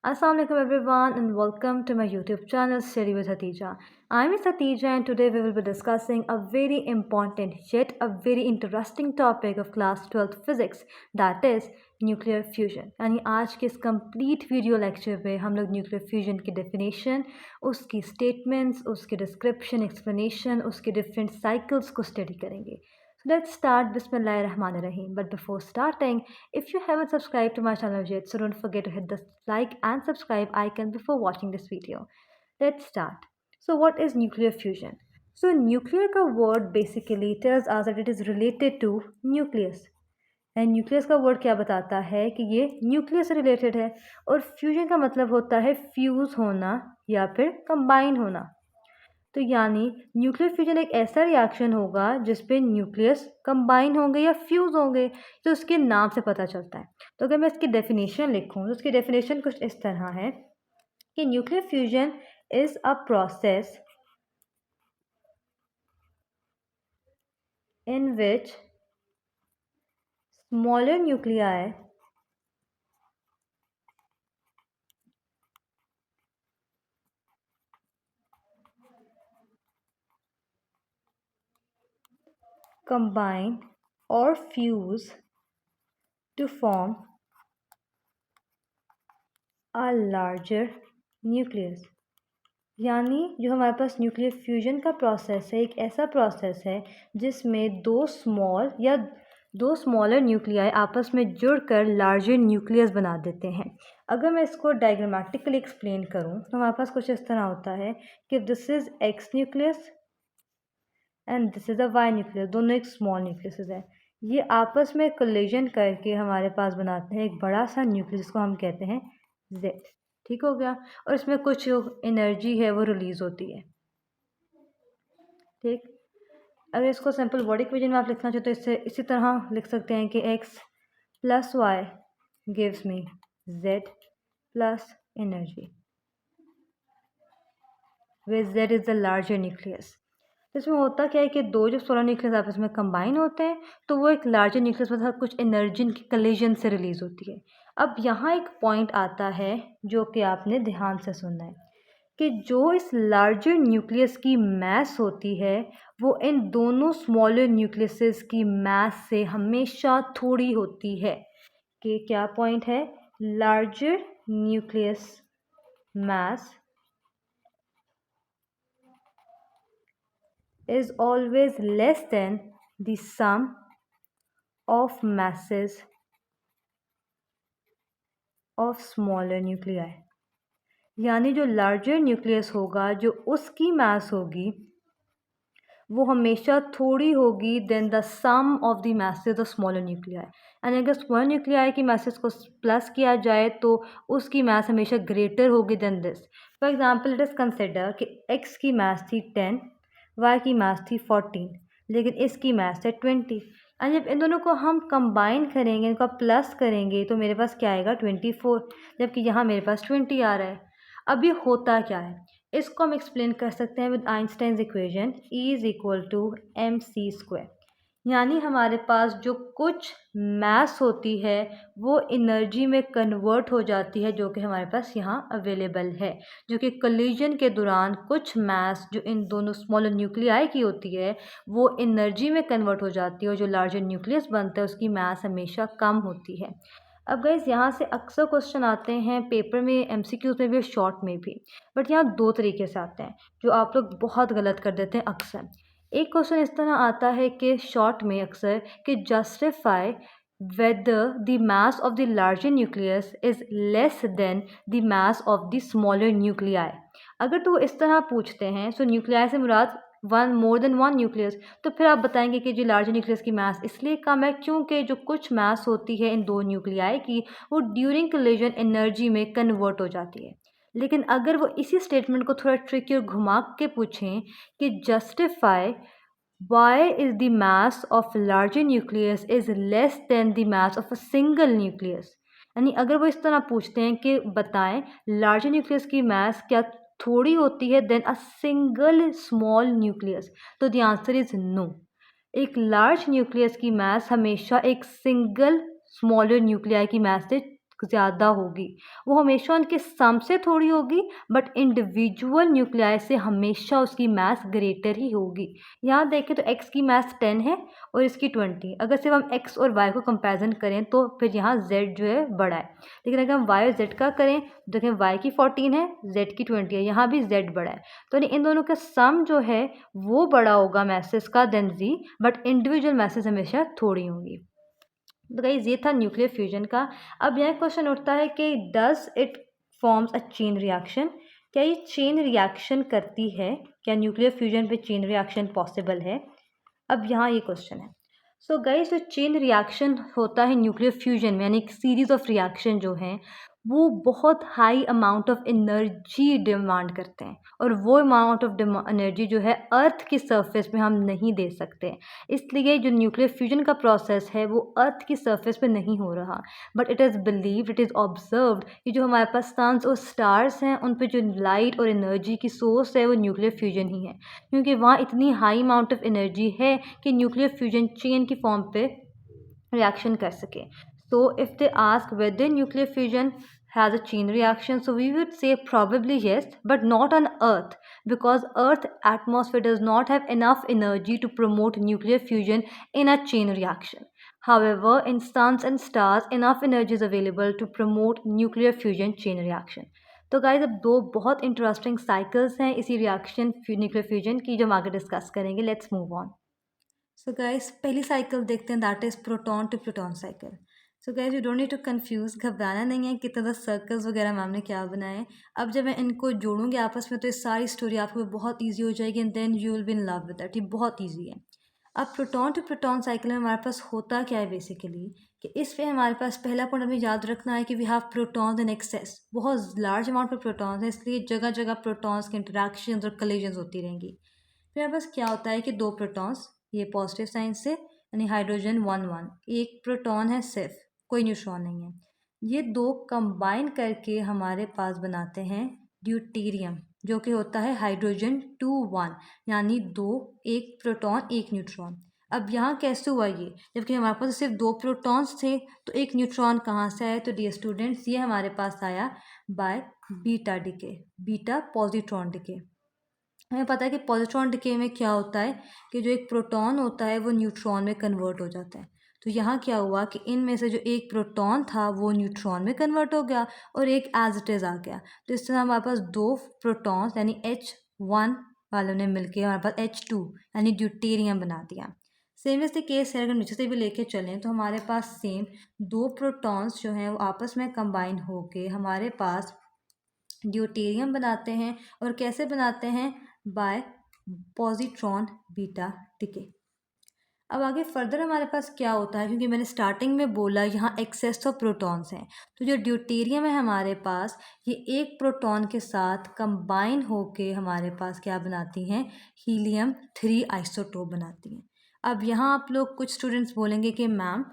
Assalamualaikum everyone and welcome to my YouTube channel Study with Hatija. I'm Miss Hatija and today we will be discussing a very important yet a very interesting topic of class 12th physics, that is nuclear fusion. यानी आज के इस complete video lecture पे हम लोग nuclear fusion की definition, उसकी statements, उसकी description, explanation, उसके different cycles को study करेंगे. So let's start Bismillahirrahmanirrahim. But before starting, if you haven't subscribed to my channel yet, so don't forget to hit the like and subscribe icon before watching this video. Let's start. So what is nuclear fusion? So nuclear का word basically tells us that it is related to nucleus. And nucleus का word क्या बताता है कि ये nucleus से related है और फ्यूजन का मतलब होता है फ्यूज होना या फिर कंबाइन होना. तो यानी न्यूक्लियर फ्यूजन एक ऐसा रिएक्शन होगा जिसपे न्यूक्लियस कंबाइन होंगे या फ्यूज होंगे, तो उसके नाम से पता चलता है. तो अगर मैं इसकी डेफिनेशन लिखूं तो उसकी डेफिनेशन कुछ इस तरह है कि nuclear fusion is a process in which smaller nuclei combine or fuse to form a larger nucleus. यानी जो हमारे पास न्यूक्लियर फ्यूजन का प्रोसेस है एक ऐसा प्रोसेस है जिसमें दो स्मॉलर न्यूक्लियाई आपस में जुड़कर लार्जर न्यूक्लियस बना देते हैं. अगर मैं इसको डायग्रामेटिकली एक्सप्लेन करूं तो हमारे पास कुछ इस तरह होता है कि this is X nucleus and this is a Y nucleus, दोनों एक स्मॉल न्यूक्लियस है. ये आपस में कोलिजन करके हमारे पास बनाते हैं एक बड़ा सा न्यूक्लियस जिसको हम कहते हैं जेड. ठीक हो गया. और इसमें कुछ एनर्जी है वो रिलीज होती है. ठीक. अगर इसको सिंपल वर्ड इक्वेशन में आप लिखना चाहते तो इससे इसी तरह लिख सकते हैं कि x plus Y gives me z plus energy where z is the larger nucleus. तो इसमें होता क्या है कि दो जब सोलर न्यूक्लियस आपस में कंबाइन होते हैं तो वो एक लार्जर न्यूक्लियस में कुछ एनर्जी की कलिजन से रिलीज होती है. अब यहाँ एक पॉइंट आता है जो कि आपने ध्यान से सुनना है कि जो इस लार्जर न्यूक्लियस की मास होती है वो इन दोनों स्मॉलर न्यूक्लियसेस की मास से हमेशा थोड़ी होती है. कि क्या पॉइंट है? Larger nucleus mass is always less than the sum of masses of smaller nuclei. यानी जो लार्जर न्यूक्लियस होगा जो उसकी मास होगी वो हमेशा थोड़ी होगी than the sum of the masses of smaller nuclei. And अगर स्मॉलर न्यूक्लियाई की masses को प्लस किया जाए तो उसकी मास हमेशा ग्रेटर होगी than this. For example let us consider कि x की मास थी 10, y की मास थी 14, लेकिन इसकी मास है 20. एंड जब इन दोनों को हम कंबाइन करेंगे, इनका प्लस करेंगे तो मेरे पास क्या आएगा 24, जबकि यहाँ मेरे पास 20 आ रहा है. अब ये होता क्या है इसको हम एक्सप्लेन कर सकते हैं with Einstein's equation E is equal to mc². यानी हमारे पास जो कुछ मास होती है वो एनर्जी में कन्वर्ट हो जाती है जो कि हमारे पास यहाँ अवेलेबल है, जो कि कोलिजन के दौरान कुछ मास जो इन दोनों स्मॉलर न्यूक्लियाई की होती है वो एनर्जी में कन्वर्ट हो जाती है और जो लार्जर न्यूक्लियस बनता है उसकी मास हमेशा कम होती है. अब गाइस यहाँ से अक्सर क्वेश्चन आते हैं पेपर में, एमसीक्यूज में भी और शॉर्ट में भी, बट यहाँ दो तरीके से आते हैं जो आप लोग बहुत गलत कर देते हैं अक्सर. एक क्वेश्चन इस तरह आता है कि शॉर्ट में अक्सर कि justify whether the mass of the larger nucleus is less than the mass of the smaller nuclei. अगर तो इस तरह पूछते हैं सो न्यूक्लियाई से मुराद one more than one nucleus, तो फिर आप बताएंगे कि जो लार्जर न्यूक्लियस की मास इसलिए कम है क्योंकि जो कुछ मास होती है इन दो न्यूक्लियाई की वो ड्यूरिंग कोलिजन एनर्जी में कन्वर्ट हो जाती है. लेकिन अगर वो इसी स्टेटमेंट को थोड़ा ट्रिकी और घुमा के पूछें कि justify why is the mass of larger nucleus is less than the mass of a single nucleus, यानी अगर वो इस तरह पूछते हैं कि बताएं लार्जर न्यूक्लियस की मास क्या थोड़ी होती है than a single small nucleus, तो द आंसर इज नो. एक लार्ज न्यूक्लियस की मास हमेशा एक सिंगल स्मॉलर न्यूक्लियाई की मास से ज़्यादा होगी, वो हमेशा उनके सम से थोड़ी होगी, बट इंडिविजुअल न्यूक्लियाई से हमेशा उसकी मास ग्रेटर ही होगी। यहाँ देखें तो x की मास 10 है और इसकी 20। अगर सिर्फ हम x और y को कंपैरिजन करें तो फिर यहाँ z जो है बड़ा है, लेकिन अगर हम y और z का करें तो देखें y की 14 है, z की 20 है, यहाँ भी z बड़ा है। तो इन दोनों का सम जो है वो बड़ा होगा मैसेज का than z, but individual masses हमेशा थोड़ी होंगी। तो गाइस ये था न्यूक्लियर फ्यूजन का। अब यह क्वेश्चन उठता है कि does it forms a chain reaction, क्या ये चेन रिएक्शन करती है, क्या न्यूक्लियर फ्यूजन पे चेन रिएक्शन पॉसिबल है? अब यहाँ ये क्वेश्चन है। सो गाइस जो चेन रिएक्शन होता है न्यूक्लियर फ्यूजन में, यानी एक सीरीज ऑफ रिएक्शन जो हैं वो बहुत high amount of energy demand करते हैं, और वो अमाउंट ऑफ एनर्जी जो है अर्थ की सरफेस में हम नहीं दे सकते। इसलिए जो न्यूक्लियर फ्यूजन का प्रोसेस है वो अर्थ की सरफेस पे नहीं हो रहा, but it is believed, it is observed कि जो हमारे पास सन्स और स्टार्स हैं उन पे जो लाइट और एनर्जी की सोर्स है वो न्यूक्लियर फ्यूजन ही है, क्योंकि वहाँ इतनी हाई अमाउंट ऑफ एनर्जी है कि न्यूक्लियर फ्यूजन चेन की फॉर्म पे रिएक्शन कर सके। So if they ask whether nuclear fusion has a chain reaction, so we would say probably yes, but not on Earth, because Earth atmosphere does not have enough energy to promote nuclear fusion in a chain reaction. However, in suns and stars, enough energy is available to promote nuclear fusion chain reaction. तो guys अब दो बहुत interesting cycles हैं इसी reaction nuclear fusion की जो हम आगे डिस्कस करेंगे। Let's move on. So guys पहली साइकिल देखते हैं, that is proton to proton cycle. So guys you don't need to confuse, घबराना नहीं है कितने ज़्यादा सर्कल्स वगैरह मैम ने क्या बनाए। अब जब मैं इनको जोड़ूंगी आपस में तो ये सारी स्टोरी आपको बहुत ईजी हो जाएगी, and then you will be in love with that. ये बहुत ईजी है। अब प्रोटॉन टू प्रोटॉन साइकिल में हमारे पास होता क्या है बेसिकली, कि इस पे हमारे पास पहला पॉइंट हमें याद रखना है कि we have protons in excess, बहुत लार्ज अमाउंट में प्रोटॉन्स हैं, इसलिए जगह जगह प्रोटॉन्स के इंटरेक्शंस और कलिजन्स होती रहेंगी। फिर हमारे पास क्या होता है कि दो प्रोटॉन्स, ये पॉजिटिव साइन से यानी हाइड्रोजन 1 1, एक प्रोटॉन है सिर्फ, कोई न्यूट्रॉन नहीं है, ये दो कंबाइन करके हमारे पास बनाते हैं ड्यूटेरियम, जो कि होता है हाइड्रोजन 2 1, यानी दो, एक प्रोटॉन एक न्यूट्रॉन। अब यहाँ कैसे हुआ ये, जबकि हमारे पास सिर्फ दो प्रोटॉन्स थे, तो एक न्यूट्रॉन कहाँ से आया? तो डियर स्टूडेंट्स ये हमारे पास आया by beta decay, beta positron decay. हमें पता है कि पॉजिट्रॉन डिके में क्या होता है कि जो एक प्रोटॉन होता है वो न्यूट्रॉन में कन्वर्ट हो जाता है। तो यहाँ क्या हुआ कि इनमें से जो एक प्रोटॉन था वो न्यूट्रॉन में कन्वर्ट हो गया और एक एज इट इज़ आ गया। तो इस तरह हमारे पास दो प्रोटॉन्स यानी H1 वालों ने मिलकर हमारे पास H2 यानी ड्यूटेरियम बना दिया। सेम इस केस है, अगर नीचे से भी लेके चलें तो हमारे पास सेम दो प्रोटॉन्स जो हैं वो आपस में कंबाइन होके हमारे पास ड्यूटेरियम बनाते हैं। और कैसे बनाते हैं? By positron beta decay. अब आगे फर्दर हमारे पास क्या होता है, क्योंकि मैंने स्टार्टिंग में बोला यहाँ एक्सेस ऑफ प्रोटॉन्स हैं, तो जो ड्यूटेरियम है हमारे पास ये एक प्रोटॉन के साथ कंबाइन होके हमारे पास क्या बनाती हैं? हीलियम 3 आइसोटोप बनाती हैं। अब यहाँ आप लोग कुछ स्टूडेंट्स बोलेंगे कि मैम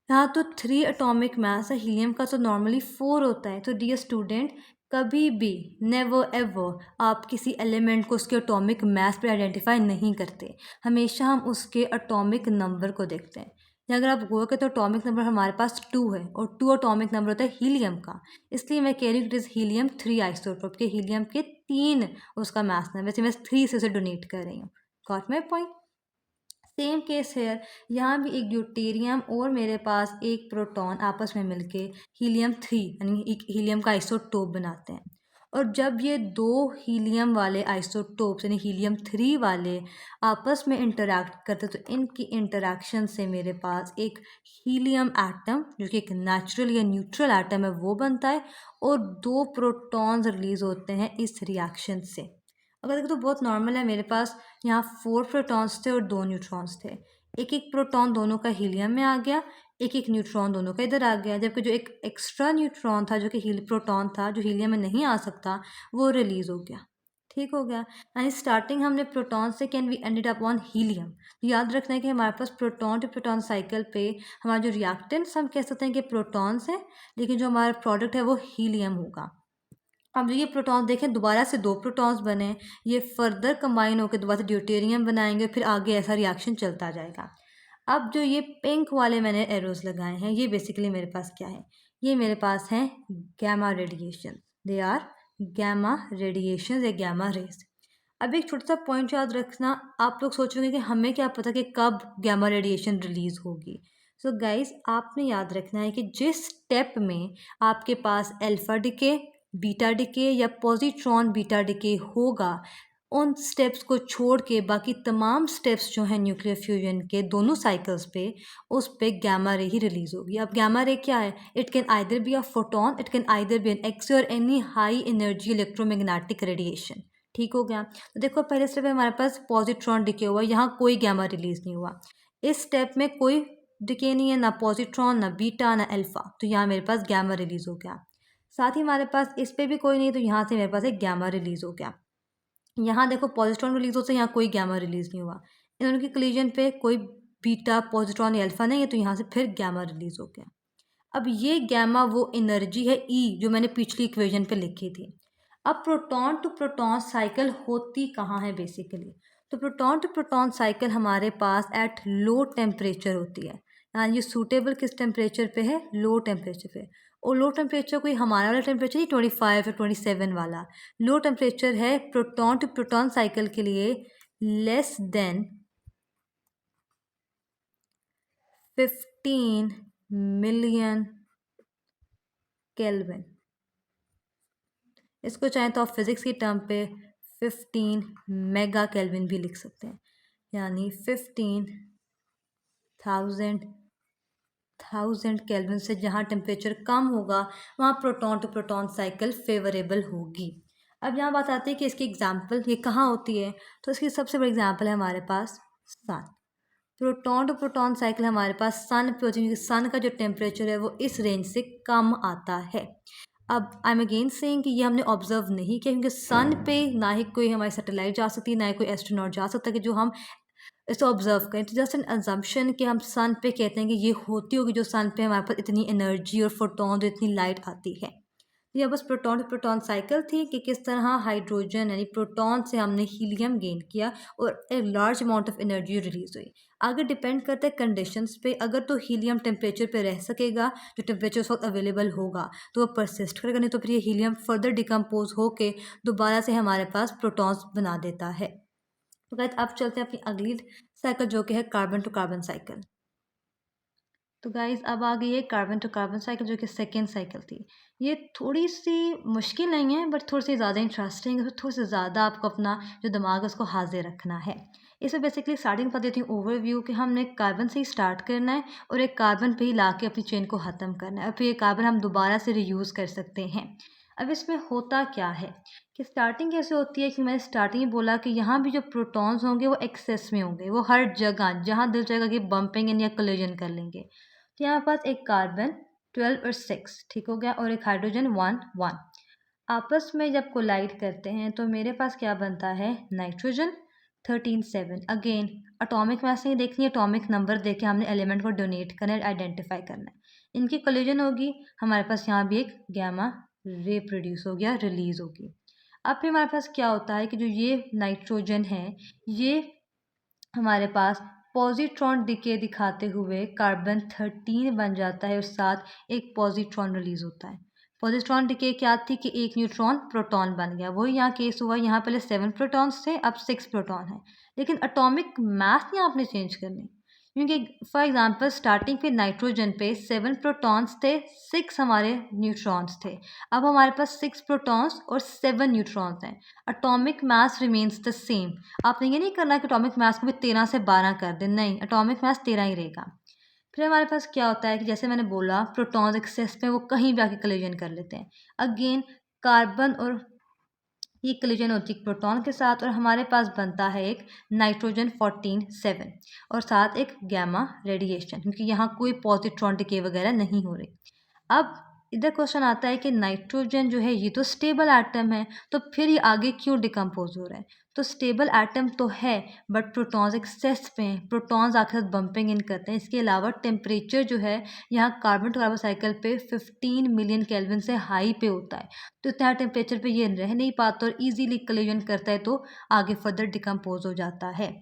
यहाँ तो 3 एटॉमिक मास है, हीलियम का तो नॉर्मली 4 होता है। तो डियर स्टूडेंट कभी भी नेवर एवर आप किसी एलिमेंट को उसके एटॉमिक मास पर आइडेंटिफाई नहीं करते, हमेशा हम उसके एटॉमिक नंबर को देखते हैं। या अगर आप गौर तो एटॉमिक नंबर हमारे पास 2 है और 2 एटॉमिक नंबर होता है हीलियम का, इसलिए मैं कह रही हूँ इट इज़ हीलियम 3 आइसोटोप के, हीलियम के 3 उसका मास है, वैसे मैं 3 से उसे डोनेट कर रही हूँ। Got my point? Same case है, यहाँ भी एक ड्यूटेरियम और मेरे पास एक प्रोटॉन आपस में मिलके हीलियम 3 यानी एक हीलियम का आइसोटोप बनाते हैं। और जब ये दो हीलियम वाले आइसोटोप्स यानी हीलियम 3 वाले आपस में इंटरैक्ट करते हैं, तो इनकी इंटरैक्शन से मेरे पास एक हीलियम एटम जो कि एक नेचुरल या न्यूट्रल एटम है वो बनता है, और दो प्रोटॉन्स रिलीज़ होते हैं इस रिएक्शन से। अगर देखो तो बहुत नॉर्मल है, मेरे पास यहाँ 4 प्रोटॉन्स थे और 2 न्यूट्रॉन्स थे, एक एक प्रोटॉन दोनों का हीलियम में आ गया, एक एक न्यूट्रॉन दोनों का इधर आ गया, जबकि जो एक एक्स्ट्रा न्यूट्रॉन था जो कि प्रोटॉन था जो हीलियम में नहीं आ सकता वो रिलीज़ हो गया। ठीक हो गया, यानी स्टार्टिंग हमने प्रोटॉन से can we ended up on helium. तो याद रखना है कि हमारे पास प्रोटॉन टू प्रोटॉन साइकिल पे हमारा जो रिएक्टेंट्स हम कह सकते हैं कि प्रोटॉन्स हैं, लेकिन जो हमारा प्रोडक्ट है वो हीलियम होगा। अब ये प्रोटॉन्स देखें दोबारा से 2 प्रोटॉन्स बने, ये फर्दर कंबाइन होकर दोबारा से ड्यूटेरियम बनाएंगे, फिर आगे ऐसा रिएक्शन चलता जाएगा। अब जो ये पिंक वाले मैंने एरोज लगाए हैं ये बेसिकली मेरे पास क्या है, ये मेरे पास हैं gamma radiation, they are gamma radiation या गैमा रेज। अब एक छोटा सा पॉइंट याद रखना, आप लोग सोचोगे कि हमें क्या पता कि कब गैमा रेडिएशन रिलीज होगी। सो गाइस, आपने याद रखना है कि जिस स्टेप में आपके पास अल्फा डिके, बीटा डिके या पॉजिट्रॉन बीटा डिके होगा, उन स्टेप्स को छोड़ के बाकी तमाम स्टेप्स जो हैं न्यूक्लियर फ्यूजन के दोनों साइकिल्स पे, उस पे गैमा रे ही रिलीज होगी। अब गैमा रे क्या है? It can either be a photon, it can either be an x और any high energy electromagnetic radiation. ठीक हो गया। तो देखो पहले स्टेप में हमारे पास पॉजिट्रॉन डिके हुआ, यहाँ कोई गैमा रिलीज नहीं हुआ। इस स्टेप में कोई डिके नहीं है, ना पॉजिट्रॉन ना बीटा ना अल्फा, तो यहाँ मेरे पास गैमा रिलीज हो गया। साथ ही हमारे पास इस पे भी कोई नहीं, तो यहाँ से मेरे पास एक गैमा रिलीज हो गया। यहाँ देखो पॉजिट्रॉन रिलीज होता है, यहाँ कोई गैमा रिलीज नहीं हुआ। इन दोनों की कोलिजन पे कोई बीटा पॉजिट्रॉन या अल्फा नहीं है, तो यहाँ से फिर गैमा रिलीज हो गया। अब ये गैमा वो एनर्जी है ई, जो मैंने पिछली इक्वेशन पे लिखी थी। अब प्रोटॉन टू प्रोटॉन साइकिल होती कहाँ है बेसिकली? तो प्रोटॉन टू प्रोटॉन साइकिल हमारे पास एट लो टेम्परेचर होती है। यानी ये सूटेबल किस टेम्परेचर पे है? लो टेम्परेचर पे। और लो टेम्परेचर कोई हमारा वाला टेम्परेचर ही 25 या 27 वाला लो टेम्परेचर है प्रोटॉन टू प्रोटॉन साइकिल के लिए लेस देन 15 मिलियन केल्विन। इसको चाहें तो आप फिज़िक्स की टर्म पे 15 मेगा केल्विन भी लिख सकते हैं, यानी 15,000 केल्विन से जहाँ टेम्परेचर कम होगा वहाँ proton to proton cycle favourable होगी। अब यहाँ बात आती है कि इसकी एग्जाम्पल ये कहाँ होती है, तो इसकी सबसे बड़ी एग्जाम्पल है हमारे पास सन। प्रोटॉन टू प्रोटॉन साइकिल हमारे पास सन पे होती है, क्योंकि सन का जो टेम्परेचर है वो इस रेंज से कम आता है। अब आई एम अगेन सेइंग कि ये हमने ऑब्जर्व नहीं किया, क्योंकि सन पे ना ही कोई हमारी सैटेलाइट जा सकती है, ना ही कोई एस्ट्रोनॉट जा सकता है कि जो हम इसको ऑब्जर्व करें। तो जस्ट एन अजम्पशन कि हम सन पे कहते हैं कि ये होती होगी, जो सन पे हमारे पास इतनी एनर्जी और फोटोन और इतनी लाइट आती है। यह बस प्रोटॉन टू प्रोटॉन साइकिल थी कि किस तरह हाइड्रोजन यानी प्रोटॉन से हमने हीलियम गेन किया और एक large amount of energy release हुई। आगे डिपेंड करता है कंडीशंस पे, अगर तो हीलियम टेम्परेचर पे रह सकेगा, जो टेम्परेचर उस वक्त अवेलेबल होगा, तो वो परसिस्ट करेगा, नहीं तो फिर ये हीलियम फर्दर डिकम्पोज होके दोबारा से हमारे पास प्रोटॉन्स बना देता है। तो गाइस अब चलते हैं अपनी अगली साइकिल जो कि है कार्बन टू कार्बन साइकिल। तो गाइस अब आ गई है कार्बन टू कार्बन साइकिल, जो कि सेकेंड साइकिल थी। ये थोड़ी सी मुश्किल नहीं है, बट थोड़ी सी ज़्यादा इंटरेस्टिंग है, थोड़ी सी ज़्यादा आपको अपना जो दिमाग है उसको हाजिर रखना है। इसमें बेसिकली स्टार्टिंग बता देती हूँ ओवरव्यू कि हमने कार्बन से ही स्टार्ट करना है और एक कार्बन पे ही ला के अपनी चेन को ख़त्म करना है, और फिर ये कार्बन हम दोबारा से रीयूज़ कर सकते हैं। अब इसमें होता क्या है कि स्टार्टिंग कैसे होती है, कि मैंने स्टार्टिंग ही बोला कि यहाँ भी जो प्रोटॉन्स होंगे वो एक्सेस में होंगे, वो हर जगह जहाँ दिल चाहेगा कि बम्पिंग इन या कोलिजन कर लेंगे। तो यहाँ पास एक कार्बन 12 और 6 ठीक हो गया, और एक हाइड्रोजन 1 1 आपस में जब कोलाइड करते हैं तो मेरे पास क्या बनता है? नाइट्रोजन 13 7। अगेन एटॉमिक मास नहीं देखनी, एटॉमिक नंबर देके हमने एलिमेंट को डोनेट करना है, आइडेंटिफाई करना है। इनकी कोलिजन होगी, हमारे पास यहाँ भी एक गैमा रे प्रोड्यूस हो गया, रिलीज होगी। अब फिर हमारे पास क्या होता है कि जो ये नाइट्रोजन है ये हमारे पास पॉजिट्रॉन डिके दिखाते हुए कार्बन 13 बन जाता है और साथ एक पॉजिट्रॉन रिलीज होता है। पॉजिट्रॉन डिके क्या थी कि एक न्यूट्रॉन प्रोटॉन बन गया, वही यहाँ केस हुआ। यहाँ पहले 7 प्रोटॉन्स थे, अब 6 प्रोटॉन है, लेकिन एटॉमिक मास यहाँ आपने चेंज करनी, क्योंकि फॉर एग्जांपल स्टार्टिंग पे नाइट्रोजन पे 7 प्रोटॉन्स थे, 6 हमारे न्यूट्रॉन्स थे। अब हमारे पास 6 प्रोटॉन्स और 7 न्यूट्रॉन्स हैं, atomic mass remains the same. आपने ये नहीं करना कि एटॉमिक मास को भी 13 से 12 कर दें, नहीं, एटॉमिक मास 13 ही रहेगा। फिर हमारे पास क्या होता है कि जैसे मैंने बोला प्रोटॉन्स एक्सेस पे वो कहीं भी आके कोलिजन कर लेते हैं। अगेन कार्बन और ये कोलिजन होती है प्रोटॉन के साथ, और हमारे पास बनता है एक नाइट्रोजन 14 7 और साथ एक गैमा रेडिएशन, क्योंकि यहाँ कोई पॉजिट्रॉन डिके वगैरह नहीं हो रही। अब इधर क्वेश्चन आता है कि नाइट्रोजन जो है ये तो स्टेबल एटम है, तो फिर ये आगे क्यों डिकम्पोज हो रहा है? तो स्टेबल एटम तो है, बट प्रोटॉन्स एक्सेस पे हैं, प्रोटॉन्स आखिर बम्पिंग इन करते हैं। इसके अलावा टेम्परेचर जो है यहाँ कार्बन टू कार्बन साइकिल पे 15 मिलियन केल्विन से हाई पे होता है, तो इतना टेम्परेचर पे ये रह नहीं पाता और इजीली कोलिजन करता है, तो आगे फर्दर डिकम्पोज हो जाता है।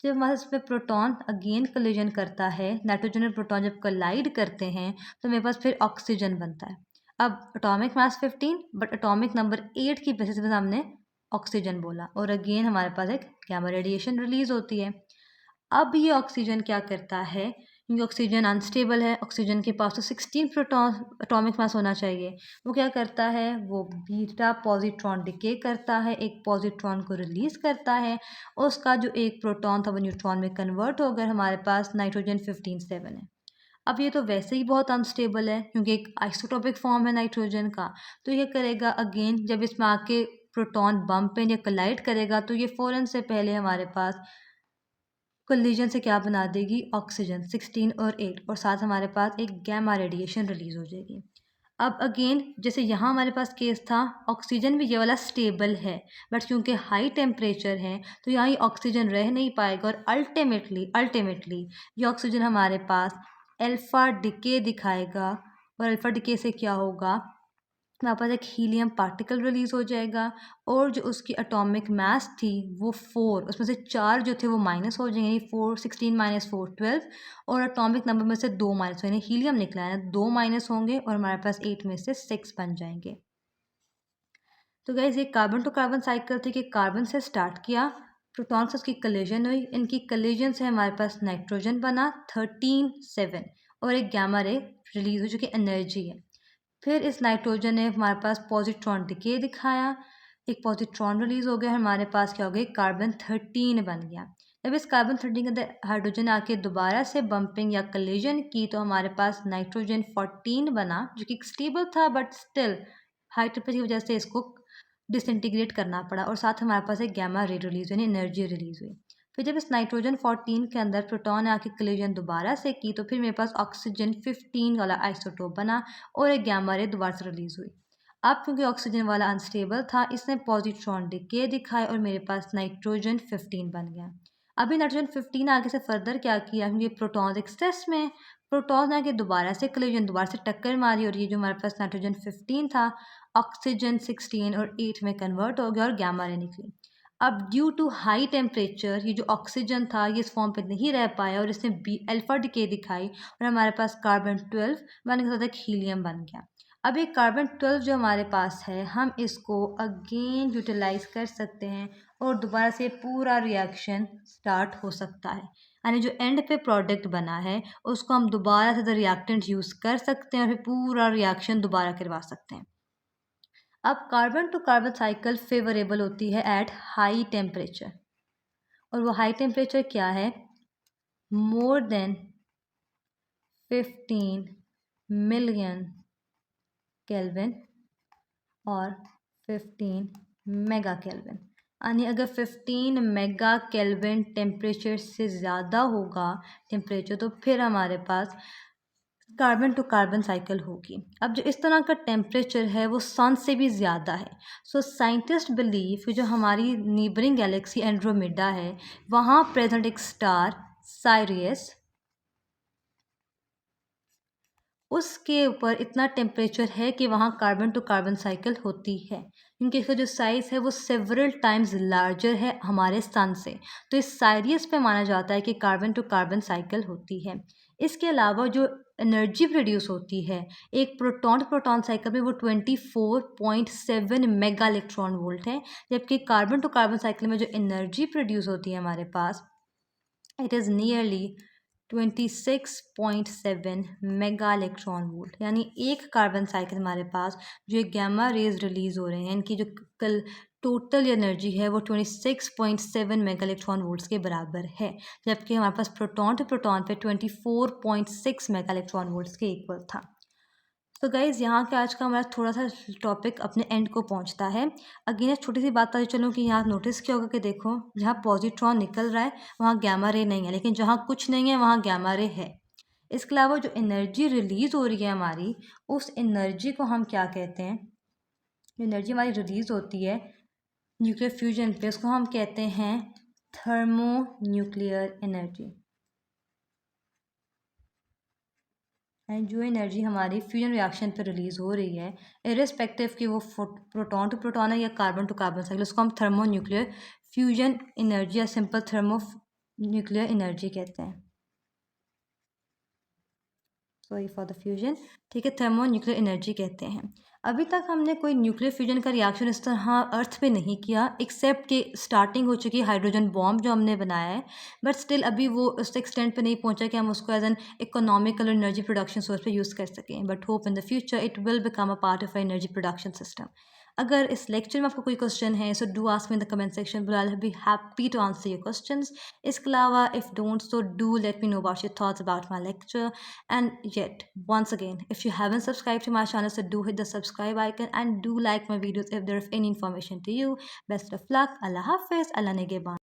जब हमारे इसमें प्रोटॉन अगेन कोलिजन करता है, नाइट्रोजन और प्रोटॉन जब कोलाइड करते हैं तो मेरे पास फिर ऑक्सीजन बनता है। अब atomic mass 15 but atomic number 8 की बेसिस पे हमने ऑक्सीजन बोला और अगेन हमारे पास एक गैमा रेडिएशन रिलीज होती है। अब ये ऑक्सीजन क्या करता है, क्योंकि ऑक्सीजन अनस्टेबल है, ऑक्सीजन के पास तो 16 प्रोटॉन एटॉमिक मास होना चाहिए, वो क्या करता है, वो बीटा पॉजिट्रॉन डिके करता है, एक पॉजिट्रॉन को रिलीज करता है, उसका जो एक प्रोटॉन था वो न्यूट्रॉन में कन्वर्ट होकर हमारे पास नाइट्रोजन 15 7 है। अब ये तो वैसे ही बहुत अनस्टेबल है क्योंकि एक आइसोटॉपिक फॉर्म है नाइट्रोजन का, तो ये करेगा अगेन जब इसमें आके प्रोटॉन बम्प या कोलाइड करेगा तो ये फ़ौरन से पहले हमारे पास कोलिजन से क्या बना देगी, ऑक्सीजन 16 और 8, और साथ हमारे पास एक गैमा रेडिएशन रिलीज हो जाएगी। अब अगेन जैसे यहाँ हमारे पास केस था, ऑक्सीजन भी ये वाला स्टेबल है बट क्योंकि हाई टेम्परेचर है तो यहाँ ये ऑक्सीजन रह नहीं पाएगा और अल्टीमेटली ये ऑक्सीजन हमारे पास अल्फा डिके दिखाएगा और अल्फा डिके से क्या होगा, हमारे पास एक हीलियम पार्टिकल रिलीज हो जाएगा और जो उसकी एटॉमिक मास थी वो 4, उसमें से 4 जो थे वो माइनस हो जाएंगे, यानी 4 16 माइनस 4 12, और एटॉमिक नंबर में से 2 माइनस यानी हीलियम निकला है ना, 2 माइनस होंगे और हमारे पास 8 में से 6 बन जाएंगे। तो गाइज ये कार्बन टू कार्बन साइकिल थी कि कार्बन से स्टार्ट किया, प्रोटॉन से उसकी कलेजन हुई, इनकी कलेजन से हमारे पास नाइट्रोजन बना 13 7 और एक गैमा रे रिलीज हो चुकी एनर्जी है। फिर इस नाइट्रोजन ने हमारे पास पॉजिट्रॉन डिके दिखाया, एक पॉजिट्रॉन रिलीज हो गया, हमारे पास क्या हो गया, कार्बन 13 बन गया। जब इस कार्बन 13 के अंदर हाइड्रोजन आके दोबारा से बम्पिंग या कलेजन की तो हमारे पास नाइट्रोजन 14 बना जो कि स्टेबल था बट स्टिल हाई टेम्परेचर की वजह से इसको डिसइंटीग्रेट करना पड़ा और साथ हमारे पास एक गैमा रे रिलीज यानी एनर्जी रिलीज हुई। फिर जब इस नाइट्रोजन 14 के अंदर प्रोटॉन आके कलेजन दोबारा से की तो फिर मेरे पास ऑक्सीजन 15 वाला आइसोटोप बना और एक गैमा रे दोबारा से रिलीज हुई। अब क्योंकि ऑक्सीजन वाला अनस्टेबल था इसने पॉजिट्रॉन डिके दिखाए और मेरे पास नाइट्रोजन 15 बन गया। अभी नाइट्रोजन 15 आगे से फर्दर क्या किया, क्योंकि प्रोटॉन एक्सेस में, प्रोटॉन आके दोबारा से कलेजन दोबारा से टक्कर मारी और ये जो हमारे पास नाइट्रोजन 15 था ऑक्सीजन 16 और 8 में कन्वर्ट हो गया और गैमा रे निकली। अब ड्यू टू हाई टेम्परेचर ये जो ऑक्सीजन था ये इस फॉर्म पे नहीं रह पाया और इसने अल्फा डिके दिखाई और हमारे पास कार्बन 12 बनने के साथ एक हीलियम बन गया। अब ये कार्बन 12 जो हमारे पास है हम इसको अगेन यूटिलाइज कर सकते हैं और दोबारा से पूरा रिएक्शन स्टार्ट हो सकता है, यानी जो एंड पे प्रोडक्ट बना है उसको हम दोबारा से द रिएक्टेंट यूज़ कर सकते हैं और फिर पूरा रिएक्शन दोबारा करवा सकते हैं। अब carbon to carbon cycle favourable होती है एट हाई टेम्परेचर, और वो हाई टेम्परेचर क्या है, मोर देन 15 मिलियन केल्विन और 15 मेगा केल्विन, यानी अगर 15 मेगा केल्विन टेम्परेचर से ज़्यादा होगा टेम्परेचर तो फिर हमारे पास कार्बन टू कार्बन साइकिल होगी। अब जो इस तरह का टेम्परेचर है वो सन से भी ज़्यादा है, सो साइंटिस्ट बिलीव कि जो हमारी नीबरिंग गैलेक्सी एंड्रोमेडा है वहाँ प्रेजेंट एक स्टार साइरियस, उसके ऊपर इतना टेम्परेचर है कि वहाँ कार्बन टू कार्बन साइकिल होती है, क्योंकि इसका जो साइज़ है वो सेवरल टाइम्स लार्जर है हमारे सन से, तो इस साइरियस पे माना जाता है कि कार्बन टू कार्बन साइकिल होती है। इसके अलावा जो एनर्जी प्रोड्यूस होती है एक प्रोटॉन प्रोटॉन साइकिल में वो 24.7 मेगा इलेक्ट्रॉन वोल्ट है, जबकि कार्बन टू कार्बन साइकिल में जो एनर्जी प्रोड्यूस होती है हमारे पास it is nearly 26.7 mega electron volt, यानी एक कार्बन साइकिल हमारे पास जो एक गैमा रेज रिलीज हो रहे हैं इनकी जो कल टोटल एनर्जी है वो 26.7 मेगा इलेक्ट्रॉन वोल्ट्स के बराबर है, जबकि हमारे पास प्रोटॉन टू प्रोटॉन पे 24.6 मेगा इलेक्ट्रॉन वोल्ट्स के इक्वल था। तो गाइज़ यहाँ के आज का हमारा थोड़ा सा टॉपिक अपने एंड को पहुँचता है। अगेन एक छोटी सी बात पता चलूँ कि यहाँ नोटिस किया होगा कि देखो जहाँ पॉजिट्रॉन निकल रहा है वहाँ गैमा रे नहीं है, लेकिन जहाँ कुछ नहीं है वहाँ गैमा रे है। इसके अलावा जो एनर्जी रिलीज़ हो रही है हमारी उस एनर्जी को हम क्या कहते हैं, एनर्जी हमारी रिलीज़ होती है न्यूक्लियर फ्यूजन पे उसको हम कहते हैं थर्मो न्यूक्लियर एनर्जी। एंड जो एनर्जी हमारी फ्यूजन रिएक्शन पे रिलीज़ हो रही है इरिस्पेक्टिव कि वो प्रोटॉन टू प्रोटॉन है या कार्बन टू कार्बन साइकिल, उसको हम थर्मो न्यूक्लियर फ्यूजन एनर्जी या सिंपल थर्मो न्यूक्लियर एनर्जी कहते हैं। Sorry for the fusion. ठीक है, थर्मो न्यूक्लियर एनर्जी कहते हैं। अभी तक हमने कोई न्यूक्लियर फ्यूजन का रिएक्शन इस तरह अर्थ पे नहीं किया, एक्सेप्ट कि स्टार्टिंग हो चुकी है हाइड्रोजन बॉम्ब जो हमने बनाया है, बट स्टिल अभी वो उस एक्सटेंट पे नहीं पहुंचा कि हम उसको as an economical energy production source पे यूज़ कर सकें। But hope in the future it will become a part of energy production system. अगर इस लेक्चर में आपको कोई क्वेश्चन है so do ask me in the comment section, but I will be happy to answer your questions. इसके अलावा if don't so do let me know about your thoughts about my lecture. And yet, once again, if you haven't subscribed to my channel, so do hit the subscribe icon and do like my videos if there is any information to you. Best of luck. Allah Hafiz. Allah Negeban.